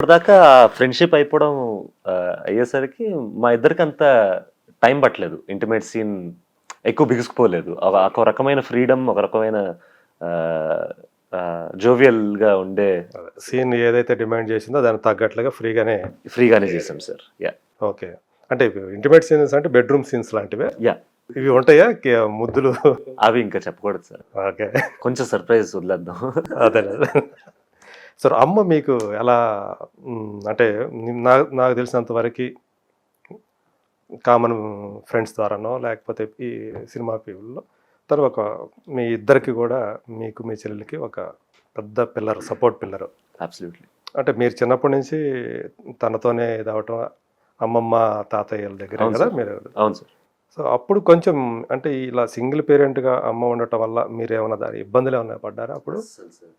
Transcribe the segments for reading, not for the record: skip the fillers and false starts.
ఇప్పటిదాకా ఫ్రెండ్‌షిప్ అయిపోవడం అయ్యేసరికి మా ఇద్దరికి అంత టైం పట్టలేదు. ఇంటిమేట్ సీన్ ఎక్కువ బిగుసుకుపోలేదు. ఒక రకమైన ఫ్రీడమ్, ఒక రకమైన ఆహ్, జోవియల్‌గా ఉండే సీన్ ఏదైతే డిమాండ్ చేసిందో దానికి తగ్గట్లుగా ఫ్రీగానే చేసాం సార్. యాహ్! ఓకే. అంటే ఇంటిమేట్ సీన్స్ అంటే బెడ్‌రూమ్ సీన్స్ లాంటివే? యాహ్! ఇవి ఉంటాయా? ముద్దులు? అవి ఇంకా చెప్పకూడదు సార్. ఓకే. కొంచెం సర్ప్రైజ్ వదిలేద్దాం. అదేలే. సో, అమ్మ మీకు ఎలా అంటే నాకు తెలిసినంత వరకి కామన్ ఫ్రెండ్స్ ద్వారానో లేకపోతే ఈ సినిమా పీపుల్‌లో తను మీ ఇద్దరికి గూడా మీకు, మీ చెల్లెలికి ఒక పెద్ద పిల్లర్, సపోర్ట్ పిల్లరు. అబ్సల్యూట్‌లీ. అంటే మీరు చిన్నప్పటి నుంచి తనతోనే ఇదవ్వటం, అమ్మమ్మ, తాతయ్యల దగ్గరే అవును గదా సార్. మీరు. అవును సార్. సో, అప్పుడు కొంచెం అంటే ఇలా సింగిల్ పేరెంట్‌గా అమ్మ ఉండటం వల్ల మీరేమన్నా దాని ఇబ్బందులేమన్నా పడ్డారా అప్పుడు? అస్సలు సార్.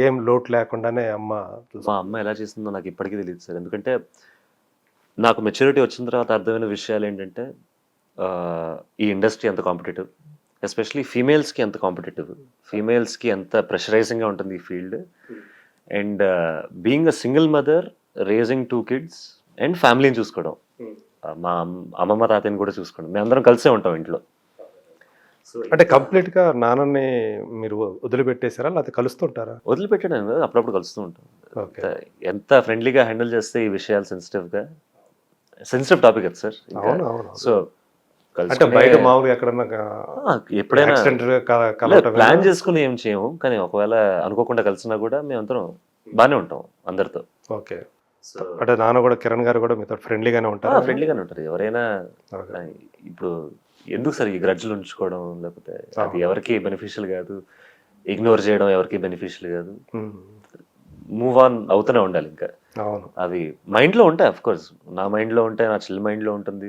ఏం లోటు లేకుండానే అమ్మ మా అమ్మ ఎలా చేసిందో నాకు ఇప్పటికీ తెలీదు సార్. ఎందుకంటే నాకు మెచ్యూరిటీ వచ్చిన తర్వాత అర్థమైన విషయాలేంటంటే ఈ ఇండస్ట్రీ ఎంత కాంపిటీటివ్. ఎస్పెషల్లీ ఫీమేల్స్‌కి ఎంత కాంపిటీటివ్. ఫీమేల్స్‌కి ఎంత ప్రెషరైజింగ్‌గా ఉంటుంది ఈ field. And being a single mother, raising 2 kids and ఫ్యామిలీని చూసుకోవడం. మా అమ్మమ్మ, తాతయ్యని కూడా చూసుకోవడం. మేమందరం కలిసే ఉంటాం ఇంట్లో. అంటే కంప్లీట్‌గా నాన్నని మీరు వదిలిపెట్టేసారా? లేకపోతే కలుస్తుంటారా? వదిలిపెట్టడం కాదు, అప్పుడప్పుడు కలుస్తూ ఉంటాం. ఓకే. ఎంత ఫ్రెండ్లీగా హ్యాండిల్ చేస్తే ఈ విషయాలు సెన్సిటివ్ టాపిక్ అది సార్. ఇంకా అవును. సో అంటే బయట మామూలుగా ఎక్కడన్నా ఎప్పుడైనా యాక్సిడెంట్‌గా కలవటం ప్లాన్ చేసుకుని ఏం చేయము. కానీ ఒకవేళ అనుకోకుండా కలిసినా కూడా మేమందరం బానే ఉంటాం అందరితో. ఓకే. అంటే నాన్న గూడా, కిరణ్ గారు గూడా మీతో ఫ్రెండ్లీగానే ఉంటారా? ఫ్రెండ్లీగానే ఉంటారు. ఎవరైనా ఓకే. ఇప్పుడు ఎందుకు సార్ ఈ గ్రడ్జ్‌లు ఉంచుకోవడం, లేకపోతే అది ఎవరికీ బెనిఫిషియల్ కాదు. ఇగ్నోర్ చేయడం ఎవరికీ బెనిఫిషియల్ కాదు. మూవ్ ఆన్ అవుతూనే ఉండాలి ఇంకా. అవును. అవి మైండ్‌లో ఉంటాయి ఆఫ్‌కోర్స్. నా మైండ్‌లో ఉంటాయి. నా చెల్లి మైండ్‌లో ఉంటుంది.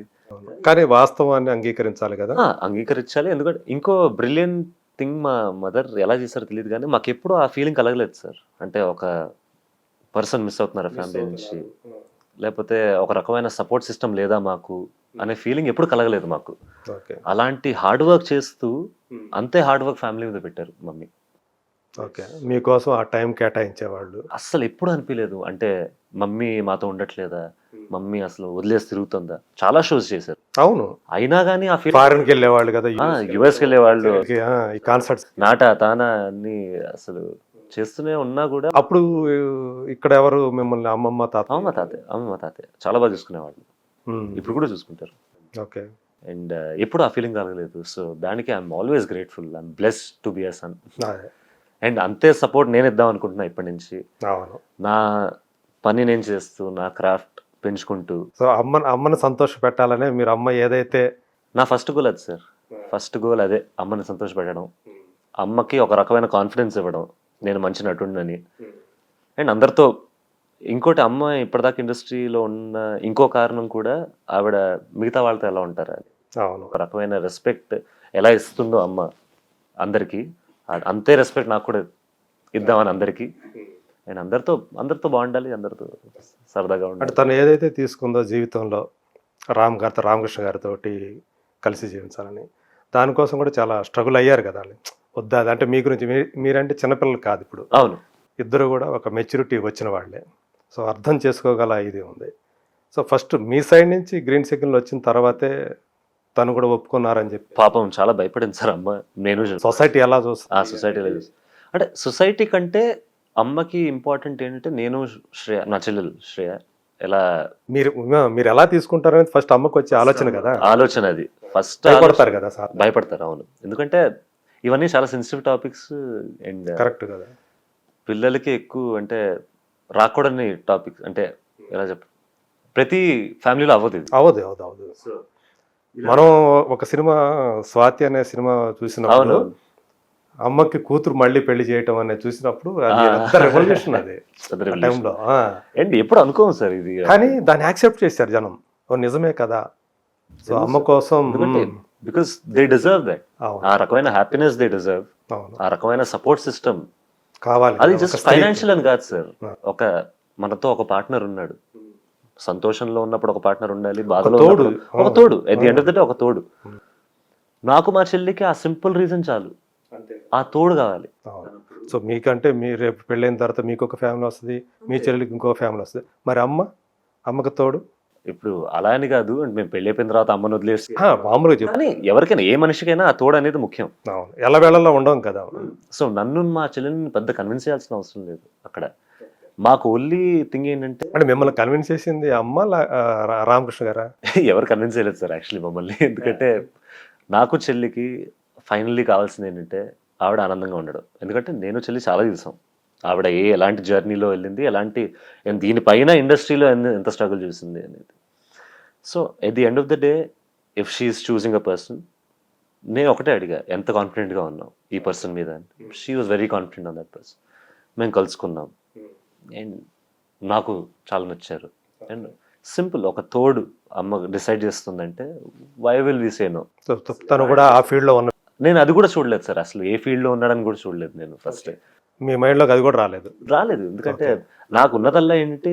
కానీ వాస్తవాన్ని అంగీకరించాలి గదా! అంగీకరించాలి. ఎందుకంటే ఇంకో బ్రిలియంట్ థింగ్ మా మదర్ ఎలా చేశారో తెలీదు గానీ, మాకెప్పుడూ ఆ ఫీలింగ్ కలగలేదు సార్. అంటే ఒక పర్సన్ మిస్ అవుతున్నారు ఫ్యామిలీ నుంచి. లేపోతే ఒక రకమైన సపోర్ట్ సిస్టమ్ లేదా మాకు అనే ఫీలింగ్ ఎప్పుడు కలగలేదు మాకు. ఓకే. అలాంటి హార్డ్ వర్క్ చేస్తూ అంతే హార్డ్ వర్క్ ఫ్యామిలీ మీద పెట్టారు మమ్మీ. ఓకే. మీకోసం ఆ టైం కేటాయించేవాళ్ళు. అస్సలెప్పుడు అనిపియలేదు. అంటే మమ్మీ మాతో ఉండట్లేదా? మమ్మీ అసలు వదిలేసి తిరుగుతుందా? చాలా షోస్ చేశారు. అవును. అయినా గాని ఆ ఫీల్ ఫారెన్‌కెళ్ళేవాళ్ళు గదా! యూఎస్‌కెళ్ళేవాళ్ళు. ఈ కాన్సర్ట్స్. నాటా, తానా అన్నీ అసలు చేస్తూనే ఉన్నా గూడా అప్పుడు ఇక్కడ ఎవరు మిమ్మల్ని అమ్మమ్మ, అమ్మమ్మ, తాతయ్య చాలా బాగా చూసుకునేవాళ్ళు. హ్మ్. ఇప్పుడు కూడా చూసుకుంటారు. ఓకే. అండ్ ఎప్పుడు ఆ ఫీలింగ్ కలగలేదు. సో, దానికి I'm always grateful. I'm blessed to be a son. అదే. అండ్ అంతే సపోర్ట్ నేను ఇద్దాం అనుకుంటున్నా ఇప్పటి నుంచి. అవును. నా పని నేను చేస్తూ, నా క్రాఫ్ట్ పెంచుకుంటూ. సో, అమ్మని సంతోషపెట్టాలనే మీరు అమ్మ ఏదైతే నా ఫస్ట్ గోల్ అది సార్. ఫస్ట్ గోల్ అదే. అమ్మని సంతోషపెట్టడం. అమ్మకి ఒక రకమైన కాన్ఫిడెన్స్ ఇవ్వడం. నేను మంచి నటుడినని. అండ్ అందరితో ఇంకోటి అమ్మ ఇప్పటిదాకా ఇండస్ట్రీలో ఉన్న ఇంకో కారణం కూడా ఆవిడ మిగతా వాళ్ళతో ఎలా ఉంటారని. అవును. ఒక రకమైన రెస్పెక్ట్ ఎలా ఇస్తుందో అమ్మ అందరికీ, అంతే రెస్పెక్ట్ నాకు కూడా ఇద్దామని అందరికీ. అండ్ అందరితో బాగుండాలి, అందరితో సరదాగా అంటే ఉండాలి. తను ఏదైతే తీసుకుందో జీవితంలో రామకృష్ణ గారితోటి కలిసి జీవించాలని, దానికోసం కూడా చాలా స్ట్రగుల్ అయ్యారు కదా! వద్దా అది అంటే మీ గురించి మీరంటే చిన్నపిల్లలు కాదు ఇప్పుడు. అవును. ఇద్దరు కూడా ఒక మెచ్యూరిటీ వచ్చిన వాళ్ళే. సో, అర్థం చేసుకోగల ఇది ఉంది. సో, ఫస్ట్ మీ సైడ్ నుంచి గ్రీన్ సిగ్నల్ వచ్చిన తర్వాతే తను కూడా ఒప్పుకున్నారని చెప్పి. పాపం చాలా భయపడింది సార్ అమ్మ. నేను సొసైటీ ఎలా చూస్తుంది? సొసైటీలో అంటే సొసైటీ కంటే అమ్మకి ఇంపార్టెంట్ ఏంటంటే నేను శ్రేయ, నా చెల్లెలు శ్రేయ ఎలా మీరు ఎలా తీసుకుంటారనేది ఫస్ట్ అమ్మకు వచ్చే ఆలోచన కదా! ఆలోచన అది. ఫస్ట్ భయపడతారు కదా సార్. భయపడతారు. అవును. ఎందుకంటే ఇవన్నీ చాలా సెన్సిటివ్ టాపిక్స్. అండ్ కరెక్ట్ కదా! పిల్లలకి ఎక్కువ అంటే రాకూడని టాపిక్స్. అంటే ఎలా ప్రతి ఫ్యామిలీలో అవ్వదు ఇది. అవదు. మనం ఒక సినిమా 'స్వాతి' అనే సినిమా చూసినప్పుడు అవును. అమ్మకి కూతురు మళ్ళీ పెళ్లి చేయటం అనేది చూసినప్పుడు అది ఎంత రెవల్యూషన్ అది ఆ టైంలో. అండ్ ఎప్పుడు అనుకోము సార్ ఇది. కానీ దాన్ని యాక్సెప్ట్ చేశారు జనం. ఓ నిజమే కదా! సో, అమ్మ కోసం బికాస్ దే డిజర్వ్ దట్. అవును. ఆ రకమైన హ్యాపీనెస్ దే డిజర్వ్. అవును. ఆ రకమైన సపోర్ట్ సిస్టమ్ కావాలి. అది ఒక జస్ట్ స్త్రీకి. ఫైనాన్షియల్ అని కాదు సార్. మనతో ఒక పార్ట్నర్ ఉన్నాడు. సంతోషంలో ఉన్నప్పుడు ఒక పార్ట్నర్ ఉండాలి, బాధలో తోడు. ఉన్నప్పుడు ఒక తోడు. At the end of the day ఒక తోడు. నాకు మా చెల్లికి ఆ సింపుల్ రీజన్ చాలు. ఆ తోడు కావాలి. అవును. సో మీకంటే మీరు రేపు పెళ్ళైన తర్వాత మీకు ఒక ఫ్యామిలీ వస్తుంది, మీ చెల్లికి ఇంకో ఫ్యామిలీ వస్తుంది. మరి అమ్మకి తోడు ఇప్పుడు అలా అని కాదు అంటే మేము పెళ్లి అయిపోయిన తర్వాత అమ్మను వదిలేసి మామూలుగా చెప్పు. కానీ ఎవరికైనా ఏ మనిషికైనా ఆ తోడు అనేది ముఖ్యం. అవును, ఎల్లవేళల్లో ఉండవు కదా. సో నన్ను మా చెల్లెని పెద్ద కన్విన్స్ చేయాల్సిన అవసరం లేదు అక్కడ. మాకు ఓన్లీ థింగ్ ఏంటంటే అంటే మిమ్మల్ని కన్విన్స్ చేసింది అమ్మ రామకృష్ణ గారా? ఎవరు కన్విన్స్ చేయలేదు సార్ యాక్చువల్లీ మమ్మల్ని. ఎందుకంటే నాకు చెల్లికి ఫైనల్లీ కావాల్సింది ఏంటంటే ఆవిడ ఆనందంగా ఉండడం. ఎందుకంటే నేను చెల్లి చాలా చూసాం ఆవిడ ఎలాంటి జర్నీలో వెళ్ళింది, ఎలాంటి దీనిపైన ఇండస్ట్రీలో ఎంత స్ట్రగుల్ చూసింది అనేది. So at the end of the day if she's choosing a person, నేను ఒకటే అడిగా ఎంత కాన్ఫిడెంట్గా ఉన్నాం ఈ పర్సన్ మీద అని. She was very confident on that person. మేము కలుసుకున్నాం అండ్ నాకు చాలా నచ్చారు. అండ్ సింపుల్ ఒక తోడు అమ్మ డిసైడ్ చేస్తుందంటే why will we say no. So తను కూడా ఆ ఫీల్డ్లో ఉన్న, నేను అది కూడా చూడలేదు సార్, అసలు ఏ ఫీల్డ్లో ఉన్నాడని కూడా చూడలేదు నేను ఫస్ట్. మీ మైండ్లోకి అది కూడా రాలేదు? ఎందుకంటే నాకు ఉన్నదల్లా ఏంటంటే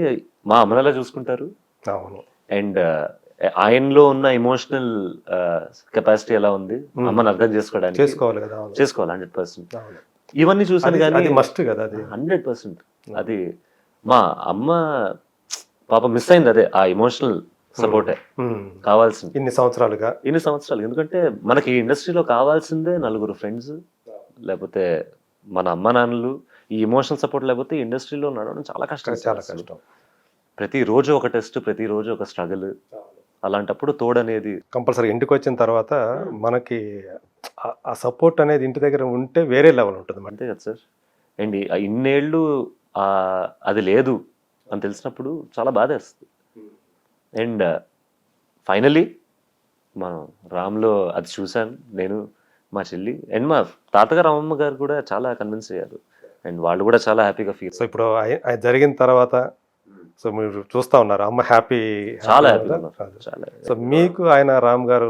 మా అమ్మనలా చూసుకుంటారు. అవును. అండ్ ఆయనలో ఉన్న ఎమోషనల్ కెపాసిటీ ఎలా ఉంది అమ్మని అర్థం చేసుకోవడానికి చేసుకోవాలి కదా. చేసుకోవాలి 100%. ఇవన్నీ చూసాను కానీ అది మస్ట్ కదా, అది 100%. అది మా అమ్మ పాప మిస్ అయింది, అదే ఆ ఎమోషనల్ సపోర్టే కావాల్సింది ఇన్ని సంవత్సరాలుగా. ఎందుకంటే మనకి ఈ ఇండస్ట్రీలో కావాల్సిందే నలుగురు ఫ్రెండ్స్, లేకపోతే మన అమ్మ నాన్నలు. ఈ ఎమోషనల్ సపోర్ట్ లేకపోతే ఈ ఇండస్ట్రీలో నడవడం చాలా కష్టం. చాలా కష్టం. ప్రతిరోజు ఒక టెస్ట్, ప్రతిరోజు ఒక స్ట్రగుల్. అలాంటప్పుడు తోడు అనేది కంపల్సరీ. ఇంటికి వచ్చిన తర్వాత మనకి ఆ సపోర్ట్ అనేది ఇంటి దగ్గర ఉంటే వేరే లెవెల్ ఉంటుంది. అంతే కదా సార్. అండ్ ఇన్నేళ్ళు అది లేదు అని తెలిసినప్పుడు చాలా బాధేస్తుంది. అండ్ ఫైనలీ మనం రామ్లో అది చూశాను నేను, మా చెల్లి అండ్ మా తాతగారు అమ్మమ్మ గారు కూడా చాలా కన్విన్స్ అయ్యారు. అండ్ వాళ్ళు కూడా చాలా హ్యాపీగా ఫీల్. సో ఇప్పుడు జరిగిన తర్వాత సో మీరు చూస్తా ఉన్నారు అమ్మ హ్యాపీ, చాలా హ్యాపీగా ఉన్నారు. చాలా. సో మీకు ఆయన రామ్ గారు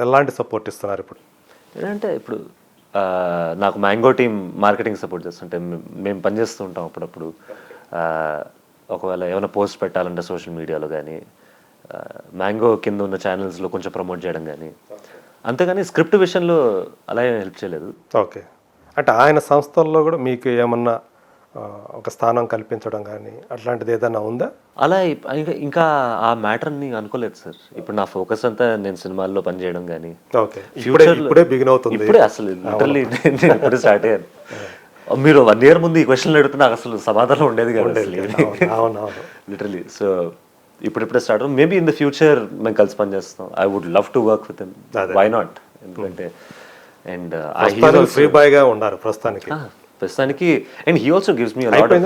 ఎలాంటి సపోర్ట్ ఇస్తున్నారు ఇప్పుడు? ఏంటంటే ఇప్పుడు నాకు మ్యాంగో టీమ్ మార్కెటింగ్ సపోర్ట్ చేస్తుంటే మేము పనిచేస్తూ ఉంటాం అప్పుడప్పుడు. ఒకవేళ ఏమైనా పోస్ట్ పెట్టాలంటే సోషల్ మీడియాలో కానీ మ్యాంగో కింద ఉన్న ఛానల్స్లో కొంచెం ప్రమోట్ చేయడం కానీ, అంతేగాని స్క్రిప్ట్ విషయంలో అలా ఏం హెల్ప్ చేయలేదు. ఓకే. అంటే ఆయన సంస్థల్లో కూడా మీకు ఏమన్నా ఒక స్థానం కల్పించడం కానీ అట్లాంటిది ఏదైనా ఉందా? అలా ఇంకా ఆ మ్యాటర్ని అనుకోలేదు సార్. ఇప్పుడు నా ఫోకస్ అంతా నేను సినిమాల్లో పనిచేయడం కానీ. ఓకే. ఇప్పుడే బిగిన్ అవుతుంది. ఇప్పుడే అసలు లిటరల్లీ నేను ఇప్పుడే స్టార్ట్ అయ్యాను. మీరు 1 year ముందు ఈ క్వశ్చన్ అడిగితే నాకు అసలు సమాధానం ఉండేది కాదు లిటరల్లీ. సో ఇప్పుడిప్పుడే start. Maybe in the future మేము కలిసి పనిచేస్తాం. I would love to work with him. Why not? ఎందుకంటే అండ్ ఫ్రీ బాయ్ గా ఉన్నారు ప్రస్తుతానికి. And he also gives me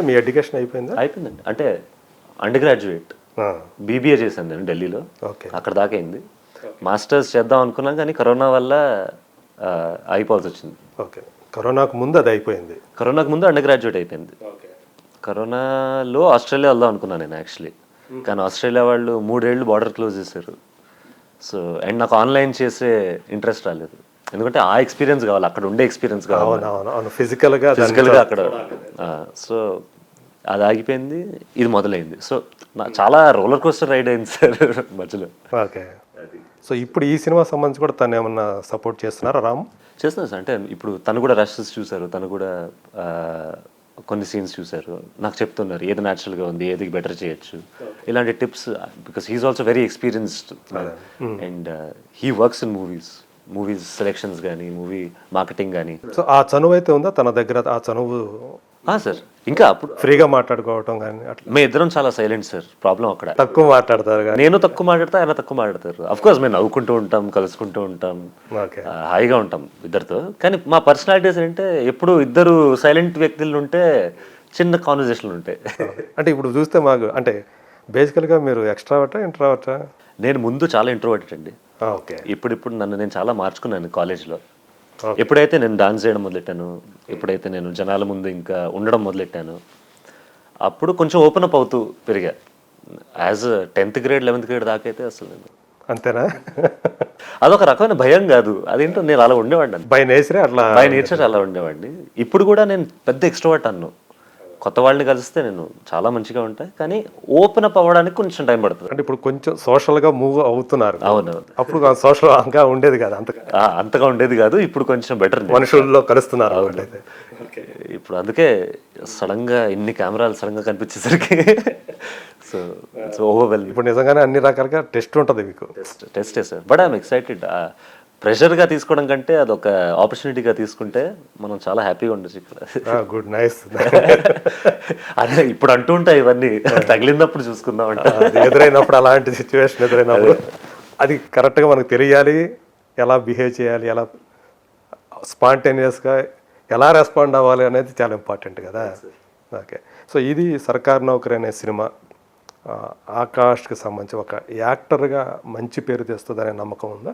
me education అయిపోయిందా? అయిపోయిందండి. అంటే అండర్ గ్రాడ్యుయేట్ బీబీఏ చేశాను నేను ఢిల్లీలో. అక్కడ దాకా అయింది. మాస్టర్స్ చేద్దాం అనుకున్నాం కానీ కరోనా వల్ల అయిపోవాల్సి వచ్చింది. ఓకే. కరోనాకు ముందు అది అయిపోయింది. కరోనాకు ముందు అండర్ గ్రాడ్యుయేట్ అయిపోయింది. కరోనాలో ఆస్ట్రేలియా వెళ్దాం అనుకున్నాను నేను యాక్చువల్లీ. కానీ ఆస్ట్రేలియా వాళ్ళు 3 ఏళ్ళు బార్డర్ క్లోజ్ చేశారు. సో అండ్ నాకు ఆన్లైన్ చేసే ఇంట్రెస్ట్ రాలేదు. ఎందుకంటే ఆ ఎక్స్పీరియన్స్ కావాలి, అక్కడ ఉండే ఎక్స్పీరియన్స్ కావాలి ఫిజికల్గా అక్కడ. సో అది ఆగిపోయింది, ఇది మొదలైంది. సో చాలా రోలర్ కోస్టర్ రైడ్ అయింది సార్ మధ్యలో. ఓకే. సో ఇప్పుడు ఈ సినిమా సంబంధించి కూడా తను ఏమన్నా సపోర్ట్ చేస్తున్నారా రామ్? చేస్తున్నారు సార్. అంటే ఇప్పుడు తను కూడా రషెస్ చూసారు, తను కూడా కొన్ని సీన్స్ చూసారు, నాకు చెప్తున్నారు ఏది న్యాచురల్గా ఉంది, ఏది బెటర్ చేయొచ్చు, ఇలాంటి tips. Because he's also very experienced and he works in movies selections కానీ, మూవీ మార్కెటింగ్ కానీ. సో ఆ చనువు అయితే ఉందా తన దగ్గర? ఆ చనువు సార్ ఇంకా అప్పుడు ఫ్రీగా మాట్లాడుకోవటం కానీ అట్లా? మేము ఇద్దరం చాలా సైలెంట్ సార్. ప్రాబ్లం అక్కడ. తక్కువ మాట్లాడతారు కానీ. నేను తక్కువ మాట్లాడతా, ఆయన తక్కువ మాట్లాడతారు. అఫ్కోర్స్ మేము నవ్వుకుంటూ ఉంటాం, కలుసుకుంటూ ఉంటాం, హాయిగా ఉంటాం ఇద్దరితో. కానీ మా పర్సనాలిటీస్ ఏంటంటే ఎప్పుడు ఇద్దరు సైలెంట్ వ్యక్తులు ఉంటే చిన్న కాన్వర్జేషన్లు ఉంటాయి. అంటే ఇప్పుడు చూస్తే మాకు అంటే బేసికల్గా మీరు ఎక్స్ట్రావర్టా ఇంట్రావర్టా? నేను ముందు చాలా ఇంట్రోవర్టెడ్ అండి. ఓకే. ఇప్పుడు నన్ను నేను చాలా మార్చుకున్నాను కాలేజ్లో. ఎప్పుడైతే నేను డాన్స్ చేయడం మొదలెట్టాను, ఎప్పుడైతే నేను జనాల ముందు ఇంకా ఉండడం మొదలెట్టాను, అప్పుడు కొంచెం ఓపెన్ అప్ అవుతూ పెరిగా. As 10th grade 11th grade దాకా అయితే అసలు నేను అంతేనా? అదొక రకమైన భయం కాదు, అదేంటో నేను అలా ఉండేవాడిని. బై నేచర్ అలా ఉండేవాడిని. ఇప్పుడు కూడా నేను పెద్ద ఎక్స్ట్రోవర్ట్ అన్ను. కొత్త వాళ్ళని కలిస్తే నేను చాలా మంచిగా ఉంటాయి, కానీ ఓపెన్ అప్ అవ్వడానికి కొంచెం టైం పడుతుంది. అంటే ఇప్పుడు కొంచెం సోషల్గా మూవ్ అవుతున్నారు. అవునవును. అప్పుడు సోషల్ అంగా ఉండేది కాదు, అంతగా ఉండేది కాదు, ఇప్పుడు కొంచెం బెటర్. మనుషుల్లో కలుస్తున్నారు అయితే. ఇప్పుడు అందుకే సడన్ గా ఇన్ని కెమెరాలు సడన్ గా కనిపించేసరికి సో ఓవర్వెల్. ఇప్పుడు నిజంగానే అన్ని రకాలుగా టెస్ట్ ఉంటుంది మీకు. Test sir, but I'm excited. ప్రెషర్గా తీసుకోవడం కంటే అదొక ఆపర్చునిటీగా తీసుకుంటే మనం చాలా హ్యాపీగా ఉండొచ్చు ఇక్కడ. Good, nice. అదే ఇప్పుడు అంటూ ఉంటాయి ఇవన్నీ, తగిలినప్పుడు చూసుకుందాం అంటే. ఎదురైనప్పుడు, అలాంటి సిచ్యువేషన్ ఎదురైనప్పుడు అది కరెక్ట్గా మనకు తెలియాలి, ఎలా బిహేవ్ చేయాలి, ఎలా స్పాంటేనియస్గా ఎలా రెస్పాండ్ అవ్వాలి అనేది చాలా ఇంపార్టెంట్ కదా. ఓకే, సో ఇది సర్కార్ నౌకరి అనే సినిమా ఆకాష్కి సంబంధించి ఒక యాక్టర్గా మంచి పేరు తెస్తుందనే నమ్మకం ఉందా?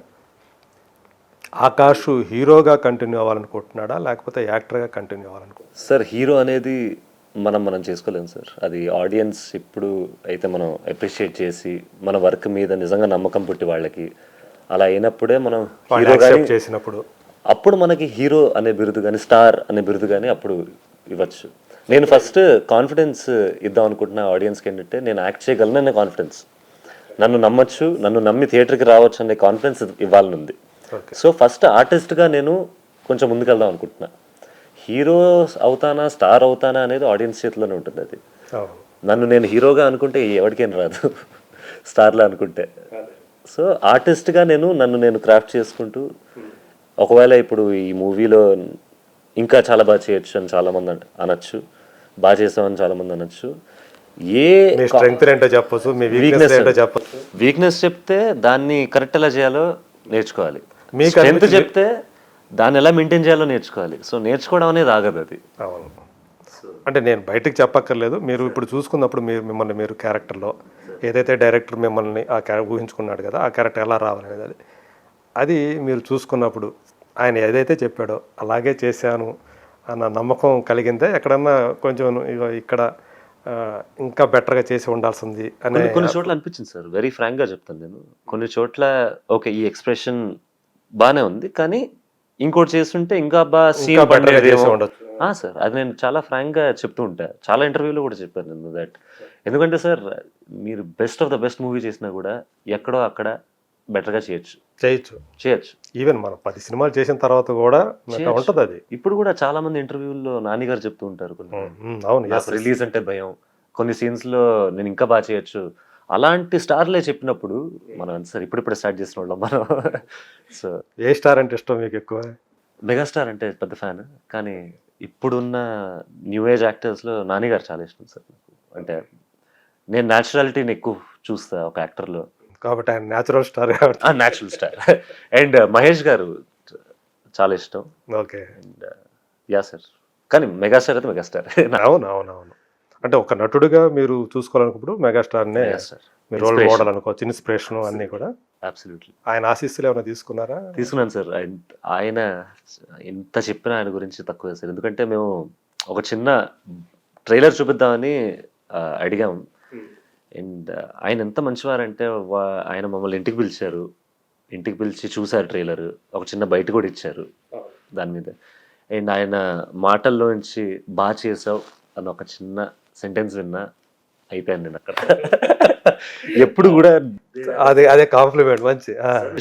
ఆకాష్ హీరోగా కంటిన్యూ అవ్వాలనుకుంటున్నాడా, లేకపోతే యాక్టర్గా కంటిన్యూ అవ్వాలనుకుంటున్నాడా? సార్, హీరో అనేది మనం చేసుకోలేము సార్. అది ఆడియన్స్ ఇప్పుడు అయితే మనం అప్రిషియేట్ చేసి మన వర్క్ మీద నిజంగా నమ్మకం పుట్టి వాళ్ళకి అలా అయినప్పుడే మనం హీరోగా చేసినప్పుడు అప్పుడు మనకి హీరో అనే బిరుదు కానీ స్టార్ అనే బిరుదు కానీ అప్పుడు ఇవ్వచ్చు. నేను ఫస్ట్ కాన్ఫిడెన్స్ ఇద్దాం అనుకుంటున్నా ఆడియన్స్కి. ఏంటంటే నేను యాక్ట్ చేయగలను అనే కాన్ఫిడెన్స్, నన్ను నమ్మచ్చు, నన్ను నమ్మి థియేటర్కి రావచ్చు అనే కాన్ఫిడెన్స్ ఇవ్వాలని ఉంది. సో ఫస్ట్ ఆర్టిస్ట్గా నేను కొంచెం ముందుకెళ్దాం అనుకుంటున్నా. హీరో అవుతానా స్టార్ అవుతానా అనేది ఆడియన్స్ చేతిలోనే ఉంటుంది. అది నన్ను నేను హీరోగా అనుకుంటే ఎవరికేం రాదు, స్టార్లా అనుకుంటే. సో ఆర్టిస్ట్గా నన్ను నేను క్రాఫ్ట్ చేసుకుంటూ, ఒకవేళ ఇప్పుడు ఈ మూవీలో ఇంకా చాలా బాగా చేయొచ్చు అని చాలామంది అనొచ్చు, బాగా చేసామని చాలామంది అనొచ్చు. వీక్నెస్ చెప్తే దాన్ని కరెక్ట్ ఎలా చేయాలో నేర్చుకోవాలి, స్ట్రెంత్ చెప్తే దాన్ని ఎలా మెయింటైన్ చేయాలో నేర్చుకోవాలి. సో నేర్చుకోవడం అనేది ఆగదు అది. అవును, అంటే నేను బయటకు చెప్పక్కర్లేదు. మీరు ఇప్పుడు చూసుకున్నప్పుడు మిమ్మల్ని మీరు క్యారెక్టర్లో ఏదైతే డైరెక్టర్ మిమ్మల్ని ఊహించుకున్నాడు కదా, ఆ క్యారెక్టర్ ఎలా రావాలనేది అది మీరు చూసుకున్నప్పుడు ఆయన ఏదైతే చెప్పాడో అలాగే చేశాను అన్న నమ్మకం కలిగిందే? ఎక్కడన్నా కొంచెం ఇక్కడ ఇంకా బెటర్గా చేసి ఉండాల్సింది అని కొన్ని చోట్ల అనిపించింది సార్. వెరీ ఫ్రాంక్గా చెప్తాను నేను. కొన్ని చోట్ల ఓకే ఈ ఎక్స్ప్రెషన్ బాగానే ఉంది, కానీ ఇంకోటి చేస్తుంటే ఇంకా బాగా సీన్ ఉండొచ్చు సార్. అది నేను చాలా ఫ్రాంక్గా చెప్తూ ఉంటాను, చాలా ఇంటర్వ్యూలో కూడా చెప్పాను నేను దట్. ఎందుకంటే సార్, మీరు best of the best movie చేసినా కూడా ఎక్కడో అక్కడ బెటర్గా చేయొచ్చు. ఈవెన్ మనం 10 సినిమాలు చేసిన తర్వాత కూడా ఉంటుంది అది. ఇప్పుడు కూడా చాలా మంది ఇంటర్వ్యూల్లో నాని గారు చెప్తూ ఉంటారు, అవును, రిలీజ్ అంటే భయం, కొన్ని సీన్స్ లో నేను ఇంకా బాగా చేయొచ్చు. అలాంటి స్టార్లే చెప్పినప్పుడు మనం సార్ ఇప్పుడిప్పుడే స్టార్ట్ చేసిన వాళ్ళం మనం. సో ఏ స్టార్ అంటే ఇష్టం మీకు ఎక్కువ? మెగాస్టార్ అంటే పెద్ద ఫ్యాన్, కానీ ఇప్పుడున్న న్యూ ఏజ్ యాక్టర్స్లో నాని గారు చాలా ఇష్టం సార్ నాకు. అంటే నేను న్యాచురాలిటీని ఎక్కువ చూస్తా ఒక యాక్టర్లో, కాబట్టి ఆయన natural star. Natural star. And Mahesh గారు చాలా ఇష్టం. ఓకే, అండ్ యా సార్, కానీ మెగాస్టార్ అయితే మెగాస్టార్. అవును. అంటే ఒక నటుడిగా మీరు చూసుకోవాలనుకున్నప్పుడు మెగాస్టార్నే మీరు రోల్ మోడల్ అనుకోవచ్చు, ఇన్స్పిరేషన్ అన్నీ కూడా. అబ్సల్యూట్లీ. ఆయన ఆశీస్సులు ఏమైనా తీసుకున్నారా? తీసుకున్నాను సార్. ఆయన ఎంత చెప్పినా ఆయన గురించి తక్కువే సార్. ఎందుకంటే మేము ఒక చిన్న ట్రైలర్ చూపిద్దామని అడిగాం. అండ్ ఆయన ఎంత మంచివారంటే ఆయన మమ్మల్ని ఇంటికి పిలిచి చూశారు ట్రైలర్, ఒక చిన్న బయట కూడా ఇచ్చారు దాని మీద. అండ్ ఆయన మాటల్లోంచి బాగా చేసావు అన్న ఒక చిన్న సెంటెన్స్ విన్నా అయిపోయాను నేను అక్కడ. ఎప్పుడు కూడా అదే కాంప్లిమెంట్ మంచి.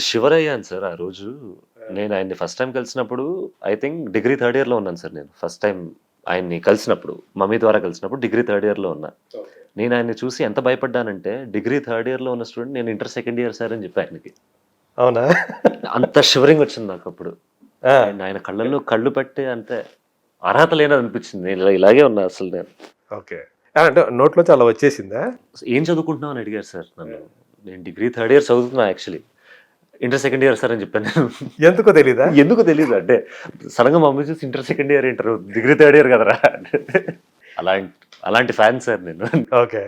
షివర్ అయ్యాను సార్ ఆ రోజు. నేను ఆయన్ని ఫస్ట్ టైం కలిసినప్పుడు I think degree 3rd year లో ఉన్నాను సార్. నేను ఫస్ట్ టైం ఆయన్ని కలిసినప్పుడు, మమ్మీ ద్వారా కలిసినప్పుడు డిగ్రీ 3rd year లో ఉన్నా. నేను ఆయన్ని చూసి ఎంత భయపడ్డానంటే, డిగ్రీ 3rd year లో ఉన్న స్టూడెంట్ నేను ఇంటర్ 2nd year సార్ అని చెప్పి ఆయనకి. అవునా? అంత షివరింగ్ వచ్చింది నాకు అప్పుడు. ఆయన కళ్ళల్లో కళ్ళు పెట్టి అంతే అర్హత లేనది అనిపించింది. నేను ఇలాగే ఉన్నా అసలు నేను. ఓకే, అంటే నోట్లోంచి అలా వచ్చేసిందా? ఏం చదువుకుంటున్నావు అని అడిగారు సార్ నన్ను. నేను డిగ్రీ 3rd year చదువుతున్నా, actually inter 2nd year sir అని చెప్పాను నేను. ఎందుకు తెలీదు అంటే సడన్ గా మమ్మీ చూసి inter 2nd year degree 3rd year కదరా. అలాంటి ఫ్యాన్ సార్ నేను. ఓకే,